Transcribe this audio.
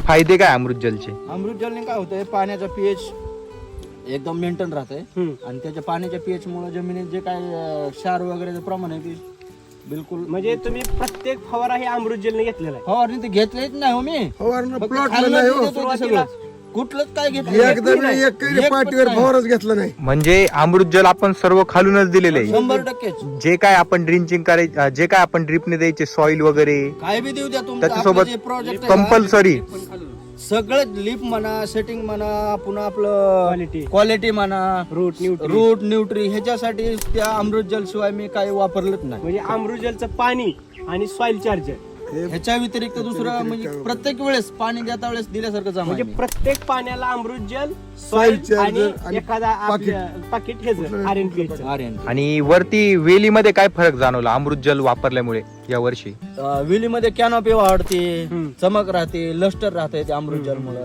फायदे काय अमृत जलचे? अमृत जलने काय होतंय, पाण्याचा पीएच एकदम मेंटेन राहतंय आणि त्याच्या पाण्याच्या पीएच मुळे जमिनीत जे काय क्षार वगैरे प्रमाण आहे ते बिलकुल म्हणजे तुम्ही प्रत्येक फवारा हे अमृत जलने घेतलेला आहे? फवारणी ते घेतलेच नाही हो मी. फवारणं फक्त प्लॉट खाल्लं नाही ते हो. देतो ते सगळं. कुठलंच काय घेतलं एकदम एक पाठीवर फवारच घेतला नाही. म्हणजे अमृत जल आपण सर्व खालूनच दिलेले आहे. 100%. जे काय आपण ड्रिंचिंग करायचे, जे काय आपण ड्रिपने द्यायचे सॉइल वगैरे काय बी देऊ द्या त्याच्यासोबत प्रोजेक्ट कंपल्सरी सगळं लिप म्हणा, सेटिंग म्हणा, पुन्हा आपलं क्वालिटी म्हणा, रूट न्यूट्री ह्याच्यासाठी त्या अमृत जल शिवाय मी काही वापरलंच नाही. म्हणजे अमृत जलचं पाणी आणि सॉइल चार्जर ह्याच्या व्यतिरिक्त दुसरं म्हणजे प्रत्येक वेळेस पाणी देता वेळेस दिल्यासारखं जमा म्हणजे आहे. प्रत्येक पाण्याला अमृत जल, Soil सॉइल आणि charger आणि एखादा पाकिट हेच RNPH चं. आर्यन आणि वरती वेलीमध्ये काय फरक जाणवला अमृत जल वापरल्यामुळे या वर्षी? विलीमध्ये कॅनॉपी वाढते, चमक राहते, लस्टर राहते त्या अमृत जल मुळे.